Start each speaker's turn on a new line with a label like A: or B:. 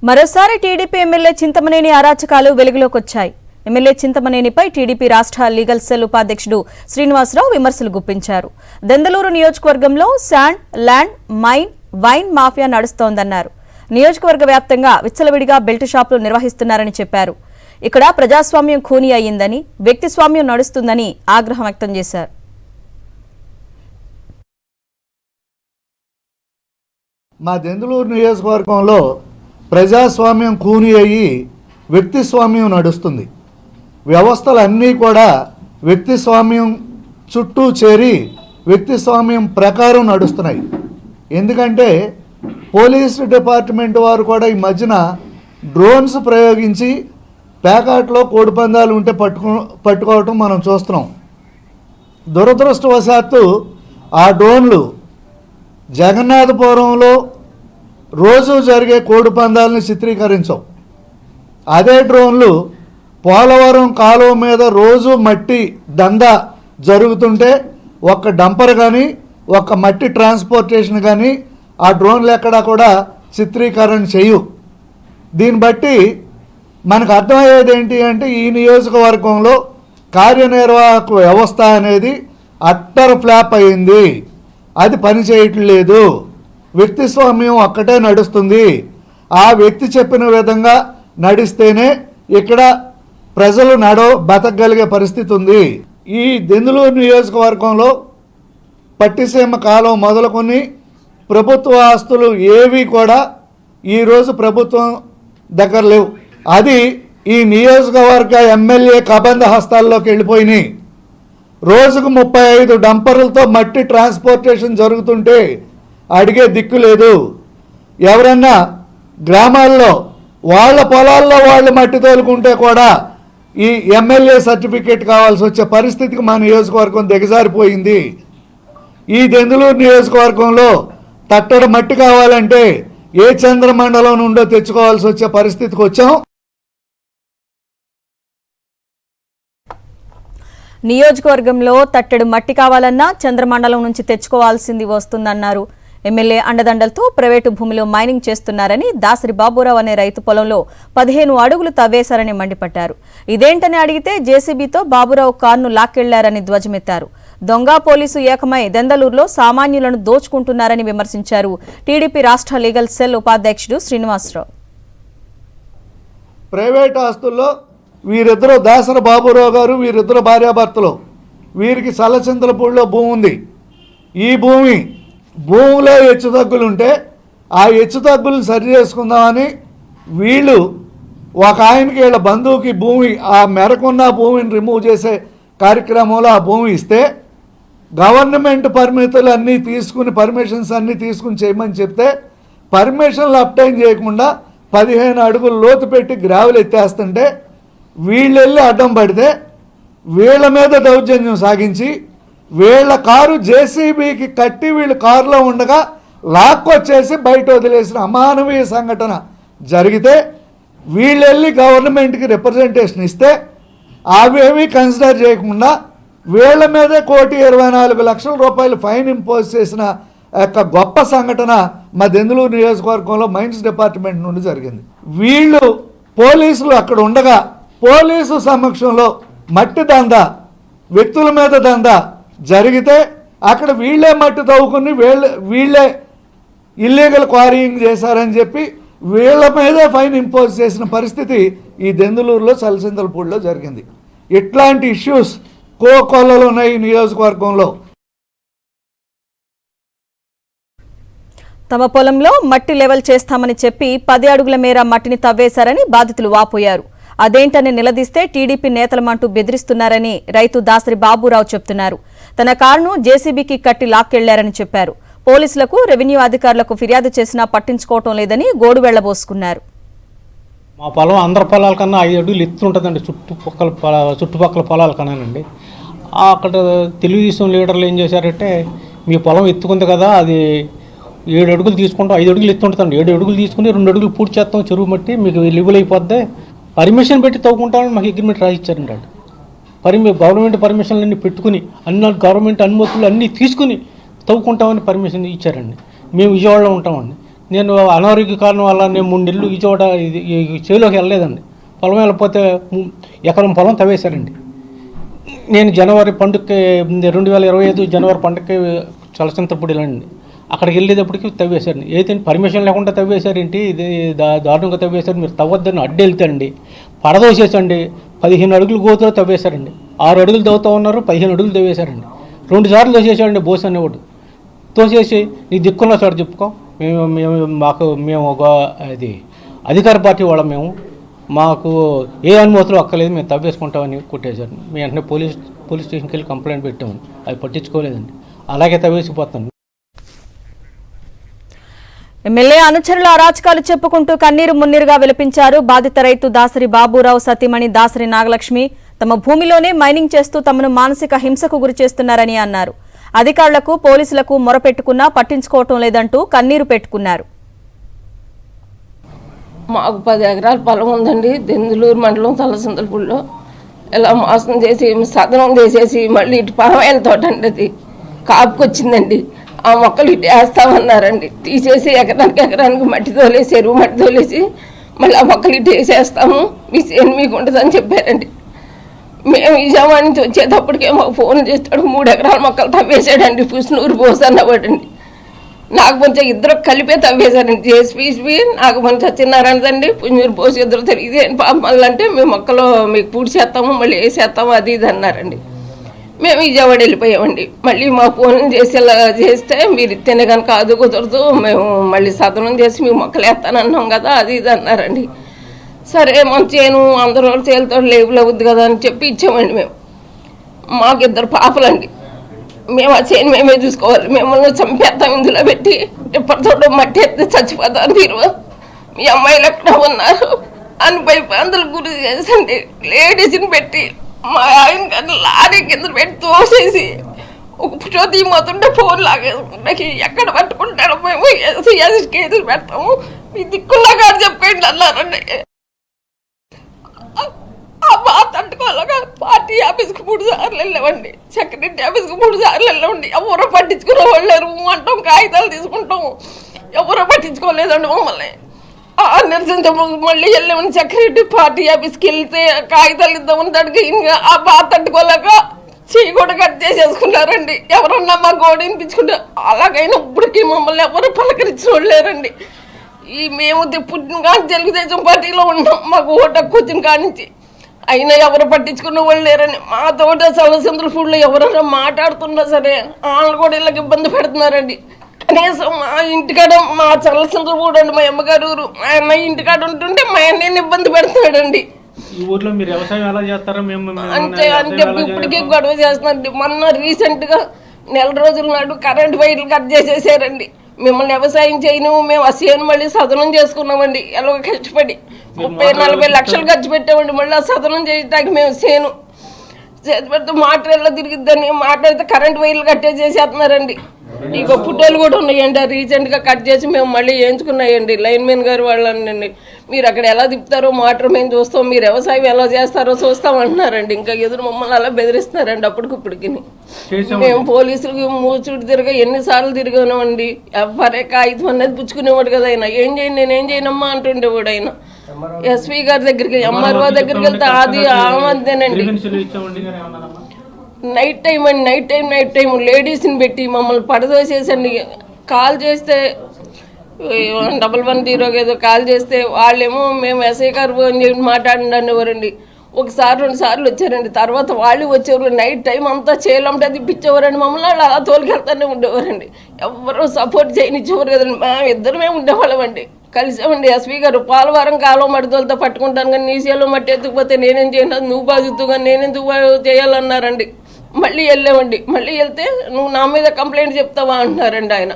A: మరోసారి TDP MLA Chintamaneni అరాచకాలు వెలుగులోకి వచ్చాయి. ఎమ్మెల్యే చింతమనేనిపై టీడీపీ రాష్ట్ర లీగల్ సెల్ ఉపాధ్యక్షుడు శ్రీనివాసరావు విమర్శలు గుప్పించారు. దెందలూరు నియోజకవర్గంలో sand, land, mine, wine mafia నడుస్తోందన్నారు. నియోజకవర్గ వ్యాప్తంగా విచ్చలవిడిగా బెల్ట్ షాపులు నిర్వహిస్తున్నారని చెప్పారు. ఇక్కడ ప్రజాస్వామ్యం ఖూనీ అయ్యిందని, వ్యక్తి స్వామ్యం నడుస్తుందని ఆగ్రహం వ్యక్తం చేశారు.
B: మా దెందులూరు నియోజకవర్గంలో ప్రజాస్వామ్యం ఖూనీ అయ్యి వ్యక్తి స్వామ్యం నడుస్తుంది. వ్యవస్థలన్నీ కూడా వ్యక్తి స్వామ్యం చుట్టూ చేరి వ్యక్తి స్వామ్యం ప్రకారం నడుస్తున్నాయి. ఎందుకంటే పోలీసు డిపార్ట్మెంట్ వారు కూడా ఈ మధ్యన డ్రోన్స్ ప్రయోగించి పేకాట్లో కోడిపందాలు ఉంటే పట్టుకోవటం మనం చూస్తున్నాం. దురదృష్టవశాత్తు ఆ డ్రోన్లు జగన్నాథపురంలో రోజు జరిగే కోడి పందాలని చిత్రీకరించవు. అదే డ్రోన్లు పోలవరం కాలువ మీద రోజు మట్టి దందా జరుగుతుంటే ఒక్క డంపర్ కానీ ఒక్క మట్టి ట్రాన్స్పోర్టేషన్ కానీ ఆ డ్రోన్లు ఎక్కడా కూడా చిత్రీకరణ చేయు. దీన్ని బట్టి మనకు అర్థమయ్యేది ఏంటి అంటే ఈ నియోజకవర్గంలో కార్యనిర్వాహక వ్యవస్థ అనేది అట్టర్ ఫ్లాప్ అయింది. అది పని చేయట్లేదు. వ్యక్తి స్వామ్యం ఒక్కటే నడుస్తుంది. ఆ వ్యక్తి చెప్పిన విధంగా నడిస్తేనే ఇక్కడ ప్రజలు బతకగలిగే పరిస్థితి ఉంది. ఈ దెందులూరు నియోజకవర్గంలో పట్టిసీమ కాలం మొదలుకొని ప్రభుత్వ ఆస్తులు ఏవి కూడా ఈరోజు ప్రభుత్వం దగ్గర లేవు. అది ఈ నియోజకవర్గ ఎమ్మెల్యే కబంధ హస్తాల్లోకి వెళ్ళిపోయినాయి. రోజుకు 35 డంపర్లతో మట్టి ట్రాన్స్పోర్టేషన్ జరుగుతుంటే అడిగే దిక్కు లేదు. ఎవరన్నా గ్రామాల్లో వాళ్ళ పొలాల్లో వాళ్ళు మట్టి తోలుకుంటే కూడా ఈ ఎమ్మెల్యే సర్టిఫికేట్ కావాల్సి వచ్చే పరిస్థితికి మా నియోజకవర్గం దిగజారిపోయింది. ఈ దెందులూరు నియోజకవర్గంలో తట్టడ మట్టి కావాలంటే ఏ చంద్రమండలం నుండో తెచ్చుకోవాల్సి వచ్చే పరిస్థితికి వచ్చాం.
A: నియోజకవర్గంలో తట్టెడు మట్టి కావాలన్నా చంద్రమండలం నుంచి తెచ్చుకోవాల్సింది వస్తుందన్నారు. ఎమ్మెల్యే అండదండలతో ప్రైవేటు భూమిలో మైనింగ్ చేస్తున్నారని, దాసరి బాబురావు అనే రైతు పొలంలో 15 అడుగులు తవ్వేశారని మండిపడ్డారు. ఇదేంటని అడిగితే జేసీబీతో బాబురావు కారును లాక్కెళ్లారని ధ్వజమెత్తారు. దొంగ పోలీసు ఏకమై దెందలూరులో సామాన్యులను దోచుకుంటున్నారని విమర్శించారు. టీడీపీ రాష్ట్ర లీగల్ సెల్ ఉపాధ్యక్షుడు శ్రీనివాసరావు.
B: ప్రైవేట్ ఆస్తుల్లో వీరిద్దరూ దాసరి బాబురావు గారు, వీరిద్దరు భార్యాభర్తలు, వీరికి సల్లచింతలపూడిలో భూమి ఉంది. ఈ భూమిలో హెచ్చుతగ్గులుంటే ఆ హెచ్చుతగ్గులను సరి చేసుకుందామని వీళ్ళు ఒక ఆయనకి వీళ్ళ బంధువుకి భూమి, ఆ మేరకున్న భూమిని రిమూవ్ చేసే కార్యక్రమంలో ఆ భూమి ఇస్తే గవర్నమెంట్ పర్మిషన్లు అన్నీ తీసుకుని చేయమని చెప్తే పర్మిషన్లు అప్టైన్ చేయకుండా 15 అడుగులు లోతు పెట్టి గ్రావెల్ ఎత్తేస్తుంటే వీళ్ళు వెళ్ళి అడ్డం పడితే వీళ్ళ మీద దౌర్జన్యం సాగించి వీళ్ళ కారు జేసీబీకి కట్టి వీళ్ళు కారులో ఉండగా లాక్కొచ్చేసి బయట వదిలేసిన అమానవీయ సంఘటన జరిగితే వీళ్ళు వెళ్ళి గవర్నమెంట్కి రిప్రజెంటేషన్ ఇస్తే అవేమీ కన్సిడర్ చేయకుండా వీళ్ళ మీదే 1,24,00,000 రూపాయలు ఫైన్ ఇంపోజ్ చేసిన యొక్క గొప్ప సంఘటన మా దెందులూరు నియోజకవర్గంలో మైన్స్ డిపార్ట్మెంట్ నుండి జరిగింది. వీళ్ళు పోలీసులు అక్కడ ఉండగా పోలీసు సమక్షంలో మట్టి దందా, వ్యక్తుల మీద దందా జరిగితే అక్కడ వీళ్ళే మట్టి తవ్వుకుని వీళ్ళే ఇల్లీగల్ క్వారీయింగ్ చేశారని చెప్పి వీళ్ళ మీదే ఫైన్ ఇంపోజ్ చేసిన పరిస్థితి ఈ దెందులూరులో సలసిందలపూడిలో జరిగింది. ఇట్లాంటి ఇష్యూస్ కోకొల్లలు ఉన్నాయి ఈ నియోజకవర్గంలో.
A: తమ పొలంలో మట్టి లెవెల్ చేస్తామని చెప్పి 10 అడుగుల మేర మట్టిని తవ్వేశారని బాధితులు వాపోయారు. అదేంటని నిలదీస్తే టీడీపీ నేతలమంటూ బెదిరిస్తున్నారని రైతు దాసరి బాబురావు చెప్తున్నారు. తన కారును జేసీబీకి కట్టి లాక్కెళ్లారని చెప్పారు. పోలీసులకు, రెవెన్యూ అధికారులకు ఫిర్యాదు చేసినా పట్టించుకోవటం లేదని గోడు వెళ్లబోసుకున్నారు.
C: మా పొలం అందరి పొలాల కన్నా 5 అడుగులు ఎత్తు ఉంటుందండి. చుట్టుపక్కల పొలాల కన్నానండి. అక్కడ తెలుగుదేశం లీడర్లు ఏం చేశారంటే, మీ పొలం ఎత్తుకుంది కదా, అది 7 అడుగులు తీసుకుంటాం, 5 అడుగులు ఎత్తు ఉంటుందండి. 7 అడుగులు తీసుకుని 2 అడుగులు పూర్తి చేస్తాం, చెరువు మట్టి మీకు లిబుల్ అయిపోద్ది, పర్మిషన్ పెట్టి తవ్వుకుంటామని మాకు అగ్రిమెంట్ రాసిచ్చారండి. గవర్నమెంట్ పర్మిషన్లన్నీ పెట్టుకుని గవర్నమెంట్ అనుమతులు అన్నీ తీసుకుని తవ్వుకుంటామని పర్మిషన్ ఇచ్చారండి. మేము విజయవాడలో ఉంటామండి. నేను అనారోగ్య కారణం వల్ల నేను 3 నెలలు ఈ చోట ఈ చేలోకి వెళ్ళలేదండి. పొలం వెళ్ళకపోతే ఎకరం పొలం తవ్వేశారండి. నేను జనవరి పండుగకి 2025 జనవరి పండుగకి చలచంతపూడి వెళ్ళండి. అక్కడికి వెళ్ళేటప్పటికి తవ్వేశారండి. ఏంటంటే పర్మిషన్ లేకుండా తవ్వేశారేంటి, ఇది దారుణంగా తవ్వేశారు, మీరు తవ్వద్దని అడ్డు వెళ్తారండి. పడదోసేసండి 15 అడుగులు గోతులో తవ్వేశారండి. 6 అడుగులు తవ్వుతూ ఉన్నారు, 15 అడుగులు తవ్వేశారండి. 2 సార్లు తోసేసాడండి బోస్ అనేవాడు. తోసేసి నీ దిక్కున్న చోట చెప్పుకో, మేము ఒక అది అధికార పార్టీ వాళ్ళం, మాకు ఏ అనుమతులు అక్కర్లేదు, మేము తవ్వేసుకుంటామని కొట్టేశారు. మేము వెంటనే పోలీస్ స్టేషన్కి వెళ్ళి కంప్లైంట్ పెట్టామని, అది పట్టించుకోలేదండి. అలాగే తవ్వేసిపోతాను.
A: ఎమ్మెల్యే అనుచరుల అరాచకాలు చెప్పుకుంటూ కన్నీరు మున్నీరుగా విలపించారు బాధిత రైతు దాసరి బాబురావు సతీమణి దాసరి నాగలక్ష్మి. తమ భూమిలోనే మైనింగ్ చేస్తూ తమను మానసిక హింసకు గురి చేస్తున్నారని అన్నారు. అధికారులకు పోలీసులకు మొరపెట్టుకున్నా పట్టించుకోవటం లేదంటూ కన్నీరు పెట్టుకున్నారు.
D: మాకు 10 ఎకరాల పొలం ఉందండి, దెందులూరు మండలం తలసింతలపూడిలో. ఇలా మోసం చేసి సదనం చేసేసి మళ్ళీ ఇటు పామాయిల తోట అండి, అది కాపుకొచ్చిందండి. ఆ మొక్కలు ఇటు వేస్తామన్నారండి. తీసేసి ఎకరానికి మట్టి తోలేసి, ఎరువు మట్టి తోలేసి మళ్ళీ ఆ మొక్కలు ఇటు వేసేస్తాము, మీ చేను మీకు ఉంటుందని చెప్పారండి. మేము విజయవాడ నుంచి వచ్చేటప్పటికే మాకు ఫోన్ చేస్తాడు, 3 ఎకరాల మొక్కలు తవ్వేసాడండి. పుష్నూరు బోస్ అన్నవాడండి. నాగపంచ ఇద్దరు కలిపే తవ్వేశారండి. జేసీపీ నాగపంచ సత్యనారాయణదండి, పుంజూరు బోస్ ఇద్దరు తెలియదు. మళ్ళీ అంటే మేము మొక్కలు మీకు పూడి చేస్తాము, మళ్ళీ వేసేస్తాము, అది ఇది అన్నారండి. మేము విజయవాడ వెళ్ళిపోయామండి. మళ్ళీ మా ఫోన్ చేసేలా చేస్తే మీరు ఇస్తేనే కనుక అది కుదరదు, మేము మళ్ళీ సదనం చేసి మీ మొక్కలు వేస్తానన్నాం కదా, అది ఇది అన్నారండి. సరే మన చేను అందరూ చేలతో లేబుల్ అవుద్ది కదా అని చెప్పి ఇచ్చామండి. మేము మాకు 2 పాపలండి. మేము ఆ చేను మేమే చూసుకోవాలి, మిమ్మల్ని చంపేస్తాం ఇందులో పెట్టి, ఇప్పటితో మట్టి ఎత్తి చచ్చిపోతాను, మీరు మీ అమ్మాయిలు ఎక్కడ ఉన్నారు అని భయపందులు గురి చేసండి. లేడీస్ని పెట్టి మా ఆయన కానీ లారీ కింద పెట్టి తోసేసి ఒక ఫోటో తీయమవుతుంటే ఫోన్ లాగేసుకుంటే ఎక్కడ పట్టుకుంటాడో మేము ఎస్సీ కేసులు పెడతాము, మీ దిక్కుల్లా కాదు చెప్పండి అన్నారండి. ఆ బాధ తట్టుకోలేక పార్టీ ఆఫీస్కి 3 సార్లు వెళ్ళామండి, సెక్రటరీ ఆఫీస్కి 3 సార్లు వెళ్ళామండి. ఎవరో పట్టించుకునే వాళ్ళు అంటాం, కాగితాలు తీసుకుంటాము, ఎవరో పట్టించుకోలేదండి మమ్మల్ని. నిరసించము మళ్ళీ వెళ్ళామని సెక్రటరీ పార్టీ ఆఫీస్కి వెళ్తే కాగితాలు ఇద్దామని దానికి ఇంకా ఆ బాధ తట్టుకోలేక చెయ్యి కూడా కట్ చేసేసుకున్నారండి. ఎవరన్నా మా గోడ వినిపించుకుంటారు. అలాగైనా ఇప్పటికీ మమ్మల్ని ఎవరు పలకరించిన వాళ్ళు లేరండి. మేము పుట్టిన కానీ తెలుగుదేశం పార్టీలో ఉన్నాం, మాకు ఓటు హక్కు వచ్చిన కానించి, అయినా ఎవరు పట్టించుకున్న వాళ్ళు లేరని. మా తోట సలసింద్రపూడిలో ఎవరైనా మాట్లాడుతున్నా సరే వాళ్ళు కూడా ఇళ్ళకి ఇబ్బంది పెడుతున్నారండి. కనీసం మా ఇంటికాడ మా చల్లసింద్రపూడి అండి, మా అమ్మగారు ఊరు, మా అన్నయ్య ఇంటికాడ ఉంటుంటే మా అన్నయ్యని ఇబ్బంది పెడుతున్నాడండి. అంటే ఇప్పటికీ గొడవ చేస్తున్నారండి. మొన్న రీసెంట్గా 1 రోజుల నాడు కరెంట్ వైర్లు కట్ చేసేసారండి. మిమ్మల్ని వ్యవసాయం చేయను, మేము ఆ చేను మళ్ళీ సదనం చేసుకున్నామండి. ఎలాగో కష్టపడి 30-40 లక్షలు ఖర్చు పెట్టామండి. మళ్ళీ ఆ సదనం చేయడానికి మేము చేను చేతి పెడితే మాటర్ ఎలా తిరిగిద్దని మాట్లాడితే కరెంట్ వైర్లు కట్టేసేస్తున్నారండి. ఇక ఫోటోలు కూడా ఉన్నాయండి, రీసెంట్గా కట్ చేసి మేము మళ్ళీ వేయించుకున్నాయండి. లైన్ మెన్ గారు వాళ్ళండి, మీరు అక్కడ ఎలా తిప్పుతారో మాటర్ మేము చూస్తాం, మీరు వ్యవసాయం ఎలా చేస్తారో చూస్తాం అంటున్నారండి. ఇంకా ఎదురు మమ్మల్ని అలా బెదిరిస్తున్నారండి. అప్పటికిప్పటికి మేము పోలీసులకి మూచుడు ఎన్నిసార్లు తిరిగామండి. ఎవరే కాగితం అనేది పుచ్చుకునేవాడు కదా ఆయన. ఏం చేయను నేనేం చేయనమ్మా అంటుండేవాడు ఆయన. ఎస్పీ గారి దగ్గరికి, ఎంఆర్ఓ దగ్గరికి వెళ్తే అది ఆమదేనండి. నైట్ టైం లేడీస్ని పెట్టి మమ్మల్ని పడదోసేసండి. కాల్ చేస్తే 110 ఏదో కాల్ చేస్తే వాళ్ళేమో మేము ఎస్ఐ గారు మాట్లాడినవారండి. 1-2 సార్లు వచ్చారండి. తర్వాత వాళ్ళు వచ్చేవారు. నైట్ టైం అంతా చేయాలంటే అది పిచ్చేవారండి. మమ్మల్ని వాళ్ళు అలా తోలుకెళ్తానే ఉండేవారండి. ఎవరు సపోర్ట్ చేయనిచ్చేవారు కదండి. మేము ఇద్దరమే ఉండేవాళ్ళం అండి. కలిసామండి. ఎస్పీ గారు పాలవారం కాలం మడితోలతో పట్టుకుంటాను కానీ నీ చేలో మట్టి ఎత్తుకుపోతే నేనేం చేయను, నువ్వు బాధితూ కానీ నేనెందుకు చేయాలన్నారండి. మళ్ళీ వెళ్ళామండి. మళ్ళీ వెళ్తే నువ్వు నా మీద కంప్లైంట్ చెప్తావా అంటున్నారండి ఆయన.